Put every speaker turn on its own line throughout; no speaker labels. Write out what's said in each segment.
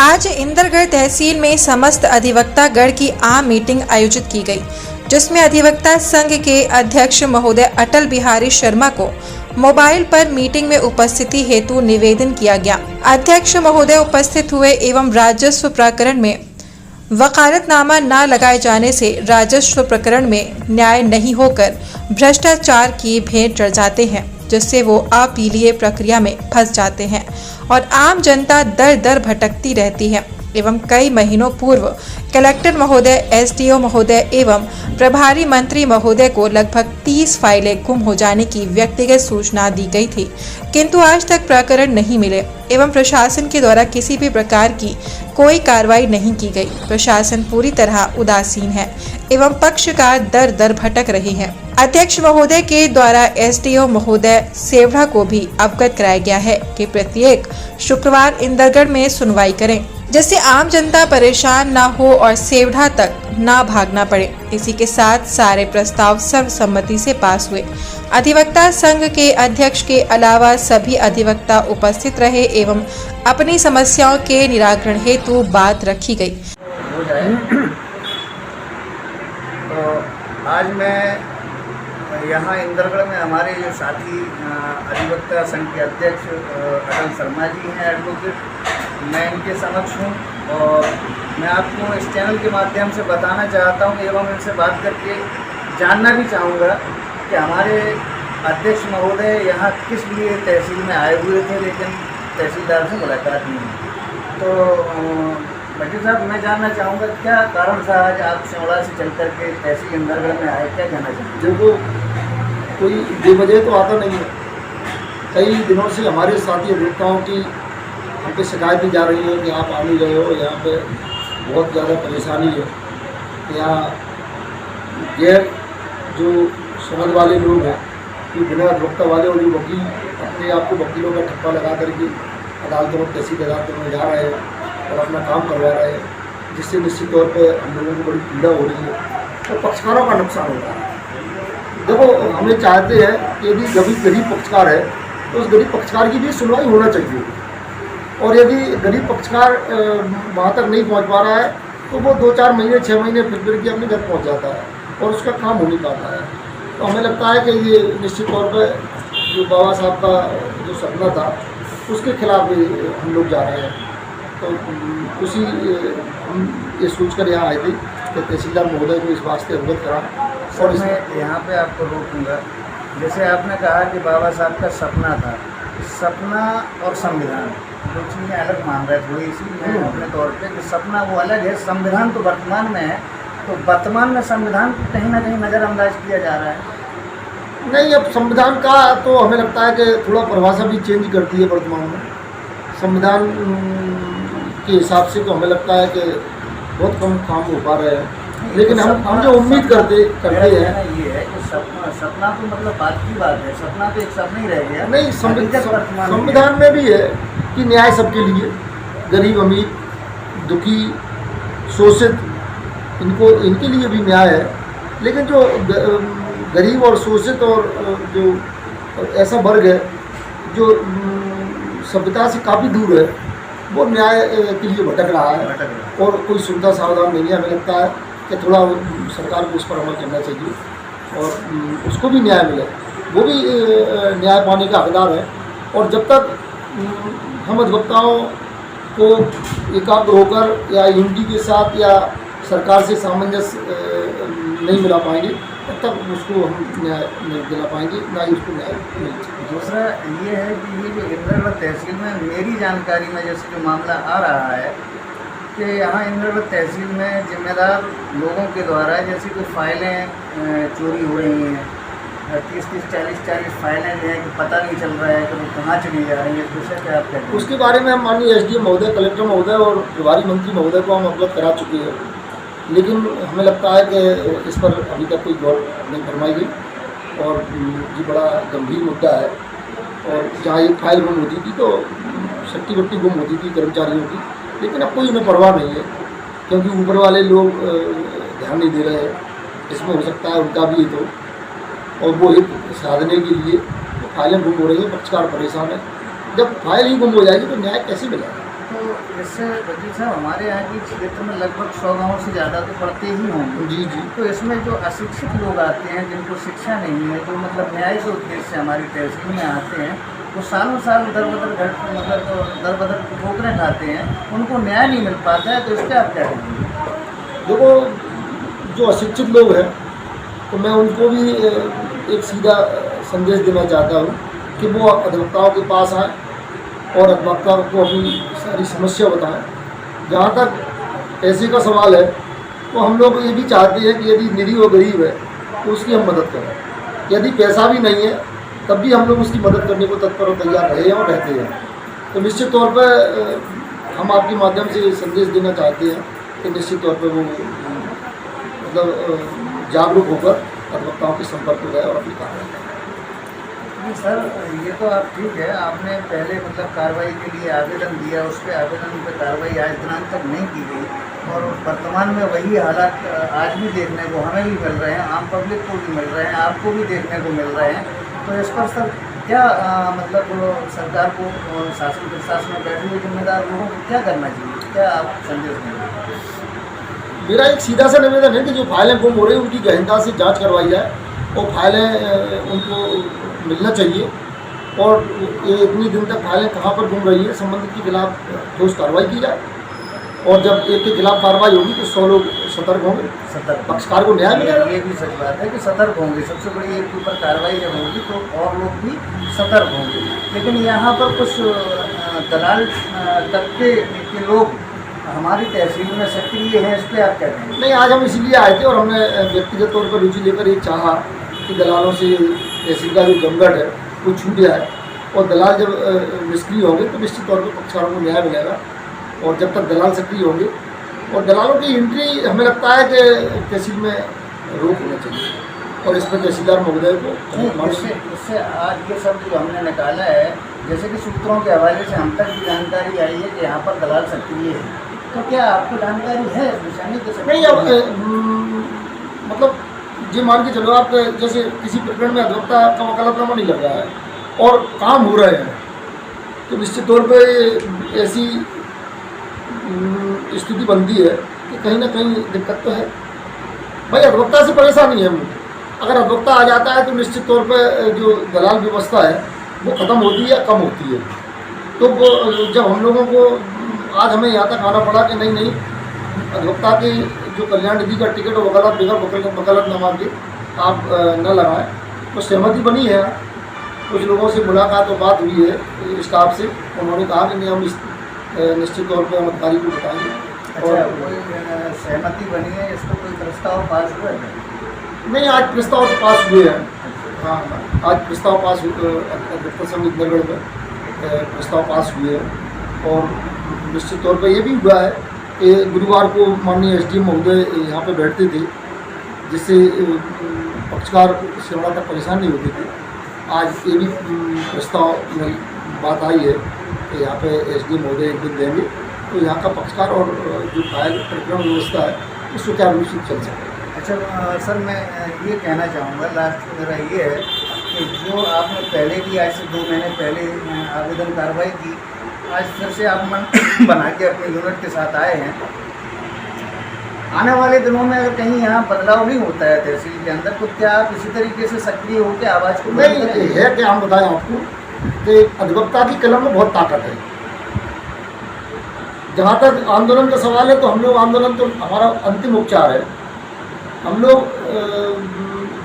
आज इंदरगढ़ तहसील में समस्त अधिवक्ता गण की आम मीटिंग आयोजित की गई, जिसमें अधिवक्ता संघ के अध्यक्ष महोदय अटल बिहारी शर्मा को मोबाइल पर मीटिंग में उपस्थिति हेतु निवेदन किया गया। अध्यक्ष महोदय उपस्थित हुए एवं राजस्व प्रकरण में वकालतनामा न लगाए जाने से राजस्व प्रकरण में न्याय नहीं होकर भ्रष्टाचार की भेंट चढ़ जाते हैं, जिससे वो अपीलीय प्रक्रिया में फंस जाते हैं और आम जनता दर दर भटकती रहती है एवं कई महीनों पूर्व कलेक्टर महोदय, एसडीओ महोदय एवं प्रभारी मंत्री महोदय को लगभग 30 फाइलें गुम हो जाने की व्यक्तिगत सूचना दी गई थी, किंतु आज तक प्रकरण नहीं मिले एवं प्रशासन के द्वारा किसी भी प्रकार की कोई कार्रवाई नहीं की गई। प्रशासन पूरी तरह उदासीन है एवं पक्षकार दर दर भटक रहे हैं। अध्यक्ष महोदय के द्वारा एसडीओ महोदय सेवढ़ा को भी अवगत कराया गया है कि प्रत्येक शुक्रवार इंदरगढ़ में सुनवाई करें, जिससे आम जनता परेशान न हो और सेवढ़ा तक न भागना पड़े। इसी के साथ सारे प्रस्ताव सर्वसम्मति से पास हुए। अधिवक्ता संघ के अध्यक्ष के अलावा सभी अधिवक्ता उपस्थित रहे एवं अपनी समस्याओं के निराकरण हेतु बात रखी गई।
तो आज मैं यहाँ इंदरगढ़ में हमारे जो साथी अधिवक्ता संघ के अध्यक्ष अटल शर्मा जी हैं एडवोकेट, मैं इनके समक्ष हूँ और मैं आपको इस चैनल के माध्यम से बताना चाहता हूँ एवं इनसे बात करके जानना भी चाहूँगा कि हमारे अध्यक्ष महोदय यहाँ किस लिए तहसील में आए हुए थे, लेकिन तहसीलदार से मुलाकात नहीं हुई। तो वकील साहब, मैं जानना चाहूँगा क्या कारण था आज आप सिमड़ा से चल कर के तहसील इंदरगढ़ में आए, क्या कहना चाहते हैं?
देखो, कोई बेवजह तो आता नहीं है। कई दिनों से हमारे साथी अधिवक्ताओं की हम पे शिकायत दी जा रही है कि आप आ नहीं रहे हो, यहाँ पे बहुत ज़्यादा परेशानी है। यहाँ गैर जो समझ वाले लोग हैं, जो बिना अधिवक्ता वाले और जो वकील अपने आप को वकीलों का ठप्पा लगा करके अदालतों में, तहसील अदालतों में जा रहे हैं और अपना काम करवा रहे हैं, जिससे निश्चित तौर पे हम लोगों को बड़ी पीड़ा हो रही है और पक्षकारों का नुकसान हो रहा है। देखो, हमें चाहते हैं कि यदि गरीब पक्षकार है तो उस गरीब पक्षकार की भी सुनवाई होना चाहिए, और यदि गरीब पक्षकार वहाँ तक नहीं पहुँच पा रहा है तो वो 2-4 महीने 6 महीने फिर के अपने घर पहुँच जाता है और उसका काम हो नहीं पाता है। तो हमें लगता है कि ये निश्चित तौर पर जो बाबा साहब का जो सपना था उसके खिलाफ हम लोग जा रहे हैं। तो उसी हम ये सोच कर यहाँ आए थे कि तहसीलदार महोदय को इस वास्ते अवगत करा।
और मैं यहाँ पे आपको रोकूंगा, जैसे आपने कहा कि बाबा साहब का सपना था, सपना और संविधान दो चीज़ें अलग मान रहे थोड़ी सी मैं अपने तौर पे कि सपना वो अलग है, संविधान तो वर्तमान में है, तो वर्तमान में संविधान को कहीं ना कहीं नज़रअंदाज किया जा रहा है।
नहीं, अब संविधान का तो हमें लगता है कि थोड़ा परिभाषा भी चेंज करती है वर्तमान में। संविधान के हिसाब से तो हमें लगता है कि बहुत कम काम हो पा रहे हैं, लेकिन हम जो उम्मीद करते हैं
ये है कि सपना तो मतलब बात की बात है, सपना तो एक सपना ही रह गया।
नहीं, संविधान में भी है कि न्याय सबके लिए, गरीब अमीर दुखी शोषित इनके लिए भी न्याय है, लेकिन जो गरीब और शोषित और जो ऐसा वर्ग है जो सभ्यता से काफ़ी दूर है, वो न्याय के लिए भटक रहा है और कोई सुविधा सावधान नहीं है। हमें लगता है कि थोड़ा सरकार को उस पर अमल करना चाहिए और उसको भी न्याय मिले, वो भी न्याय पाने का हकदार है। और जब तक हम अधिवक्ताओं को एकाग्र होकर या यूनिटी के साथ या सरकार से सामंजस्य नहीं मिला पाएंगे, तब तक उसको हम न्याय नहीं दिला पाएंगे, ना ही उसको न्याय मिल सकेगा।
दूसरा ये है कि ये जो इंदरगढ़ तहसील में मेरी जानकारी में जैसे जो मामला आ रहा है कि यहाँ इंदरगढ़ तहसील में जिम्मेदार लोगों के द्वारा जैसे कोई फाइलें चोरी हो रही हैं, 30-30, 40-40 फाइलें जो हैं कि पता नहीं चल रहा है कि वो कहाँ चली जा रही है, इस विषय पर आप कहते हैं?
उसके बारे में हम माननीय एसडीएम महोदय, कलेक्टर महोदय और प्रभारी मंत्री महोदय को हम अवगत करा चुके हैं, लेकिन हमें लगता है कि इस पर अभी तक कोई गौर नहीं फरमाई गई और ये बड़ा गंभीर मुद्दा है। और जहाँ एक फाइल गुम होती थी तो सट्टी बट्टी गुम होती थी कर्मचारियों की, लेकिन अब कोई उन्हें परवाह नहीं है, क्योंकि ऊपर वाले लोग ध्यान नहीं दे रहे हैं। इसमें हो सकता है उनका भी तो, और वो हित साधने के लिए तो फाइलें गुम हो रही हैं, पक्षकार परेशान है। जब फाइल ही गुम हो जाएगी तो न्याय कैसे मिलेगा?
तो इससे वकील साहब हमारे यहाँ की क्षेत्र में लगभग 100 गाँव से ज़्यादा तो पढ़ते ही होंगे।
जी जी।
तो इसमें जो अशिक्षित लोग आते हैं, जिनको शिक्षा नहीं है, जो मतलब न्याय के उद्देश्य से हमारी तहसील में आते हैं, वो सालों साल दर बदर ठोकरें खाते हैं, उनको न्याय नहीं मिल पाता है। तो इस पर आप क्या कहेंगे?
देखो, जो अशिक्षित लोग हैं तो मैं उनको भी एक सीधा संदेश देना चाहता हूँ कि वो अधिवक्ताओं के पास आए और अधिवक्ता को अपनी सारी समस्या बताएं। जहाँ तक पैसे का सवाल है तो हम लोग ये भी चाहते हैं कि यदि निरीह और गरीब है तो उसकी हम मदद करें। यदि पैसा भी नहीं है तब भी हम लोग उसकी मदद करने को तत्पर और तैयार रहे हैं और रहते हैं। तो निश्चित तौर पर हम आपके माध्यम से संदेश देना चाहते हैं कि निश्चित तौर पर वो मतलब जागरूक होकर अधिवक्ताओं के संपर्क में गए और अपनी कार्रवाई करें।
नहीं सर, ये तो आप ठीक है, आपने पहले मतलब कार्रवाई के लिए आवेदन दिया, उस पर आवेदन पर कार्रवाई आज दिनांक तक नहीं की गई और वर्तमान में वही हालात आज भी देखने को हमें भी मिल रहे हैं, आम पब्लिक को भी मिल रहे हैं, आपको भी देखने को मिल रहे हैं। तो इस पर सर क्या मतलब सरकार को, शासन प्रशासन में बैठे हुए जिम्मेदार लोगों को क्या करना चाहिए, क्या आप संदेश देंगे?
मेरा एक सीधा सा निवेदन है कि जो फाइलें गुम हो रही हैं उनकी गहनता से जांच करवाई जाए और फाइलें उनको मिलना चाहिए और ये इतनी दिन तक फाइलें कहाँ पर गुम रही है संबंधित के खिलाफ ठोस कार्रवाई की जाए और जब एक के खिलाफ कार्रवाई होगी तो 100 लोग सतर्क होंगे, पक्षकार को न्याय मिलेगा।
ये भी सच बात है कि सतर्क होंगे, सबसे बड़ी एक के ऊपर कार्रवाई जब होगी तो और लोग भी सतर्क होंगे। लेकिन यहाँ पर कुछ दलाल तबके के लोग हमारी तहसील में सक्रिय हैं, इस पर आप क्या कहेंगे?
नहीं, आज हम इसीलिए आए थे और हमने व्यक्तिगत तौर पर रुचि लेकर ये चाहा कि दलालों से तहसील का जो जमघट है वो छूट जाए और दलाल जब निष्क्रिय होंगे तो निश्चित तौर पर पक्षकारों को न्याय मिलेगा। और जब तक दलाल सक्रिय होंगे और दलालों की एंट्री हमें लगता है कि तहसील में रोक होना चाहिए और इस पर तहसीलदार महोदय को
इससे आज ये सब जो हमने निकाला है, जैसे कि सूत्रों के हवाले से हम तक भी जानकारी आई है कि यहाँ पर दलाल सक्रिय है, तो क्या आपको जानकारी है
नहीं? अब मतलब ये मान के चलो आप, जैसे किसी प्रकरण में अधिवक्ता का वकालतनामा नहीं लग रहा है और काम हो रहे हैं तो निश्चित तौर पर ऐसी स्थिति बनती है कि कहीं ना कहीं दिक्कत तो है। भाई अधिवक्ता से परेशानी है, अगर अधिवक्ता आ जाता है तो निश्चित तौर पर जो दलाल व्यवस्था है वो ख़त्म होती है या कम होती है। तो वो जब हम लोगों को आज हमें यहाँ तक आना पड़ा कि नहीं अधिवक्ता की जो कल्याण निधि का टिकट और वकालत बगैर वकालतनामा के आप न लगाएं, तो सहमति बनी है। कुछ लोगों से मुलाकात और बात हुई है स्टाफ से, उन्होंने कहा कि नहीं हम इस निश्चित तौर पर हम अधिकारी को बताएंगे।
अच्छा, कोई सहमति बनी है, इसको कोई प्रस्ताव पास हुआ है?
नहीं, आज प्रस्ताव पास हुए हैं। हाँ, आज प्रस्ताव पास अधिवक्ता संघ इंदरगढ़ में प्रस्ताव पास हुए हैं और निश्चित तौर पर ये भी हुआ है कि गुरुवार को माननीय SDM महोदय यहाँ पे बैठते थे, जिससे पक्षकार से बड़ा तक परेशान नहीं होते थे। आज ये भी प्रस्ताव में बात आई है कि यहाँ पे SDM महोदय एक दिन देंगे तो यहाँ का पक्षकार और जो फाइल प्रकरण व्यवस्था है वो सुचारू रूप से चल सके।
अच्छा सर, मैं ये कहना चाहूँगा, लास्ट मेरा ये है कि जो आपने पहले की, आज से 2 महीने पहले आवेदन कार्रवाई की, आज फिर से आप मन बना के अपने यूनिट के साथ आए हैं। आने वाले दिनों में अगर कहीं यहाँ बदलाव नहीं होता है तहसील के अंदर, तो क्या आप इसी तरीके से सक्रिय होकर आवाज़ को
नहीं है कि हम बताएं आपको कि अधिवक्ता की कलम में बहुत ताकत है। जहाँ तक आंदोलन का सवाल है तो हम लोग आंदोलन तो हमारा अंतिम उपचार है। हम लोग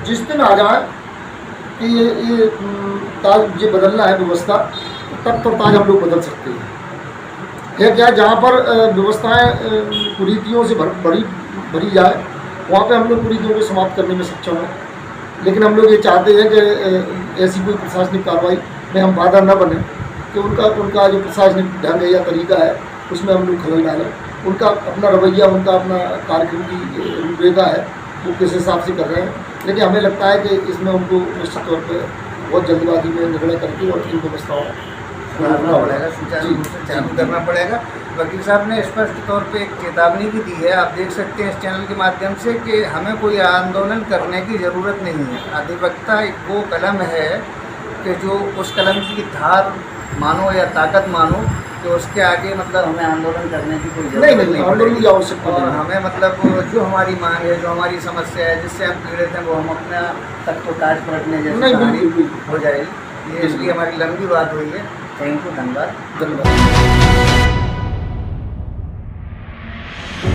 जिस दिन आ जाए कि ये ताज ये बदलना है व्यवस्था, तब तो ताज हम लोग बदल सकते हैं। है क्या, जहाँ पर व्यवस्थाएं कुरीतियों से भरी जाए वहाँ पे हम लोग कुरीतियों को समाप्त करने में सक्षम हैं। लेकिन हम लोग ये चाहते हैं कि ऐसी कोई प्रशासनिक कार्रवाई में हम बाधा न बने कि उनका जो प्रशासनिक ढंग है या तरीका है उसमें हम लोग खलल डालें। उनका अपना रवैया, उनका अपना कार्यक्रम की रूपरेखा है, वो किस हिसाब से कर रहे हैं। लेकिन हमें लगता है कि इसमें उनको निश्चित तौर पर बहुत जल्दबाजी में निर्णय करके और इन व्यवस्थाओं
करना पड़ेगा, सुचारू रूप से चालू करना पड़ेगा। वकील साहब ने स्पष्ट तौर पे एक चेतावनी भी दी है, आप देख सकते हैं इस चैनल के माध्यम से, कि हमें कोई आंदोलन करने की ज़रूरत नहीं है। अधिवक्ता एक वो कलम है कि जो उस कलम की धार मानो या ताकत मानो तो उसके आगे मतलब हमें आंदोलन करने की कोई
नहीं
जरूरत
नहीं,
नहीं
आंदोलन की
पड़ेगी।
आवश्यकता
और
नहीं है।
हमें मतलब जो हमारी मांग है, जो हमारी समस्या है, जिससे हम पीड़ित हैं, वो हम अपना तक तो ताज पलटने जैसी
नहीं,
कहानी
बिल्कुल, बिल्कुल।
हो जाएगी। ये इसलिए हमारी लंबी बात हुई है। थैंक यू, धन्यवाद।
धन्यवाद।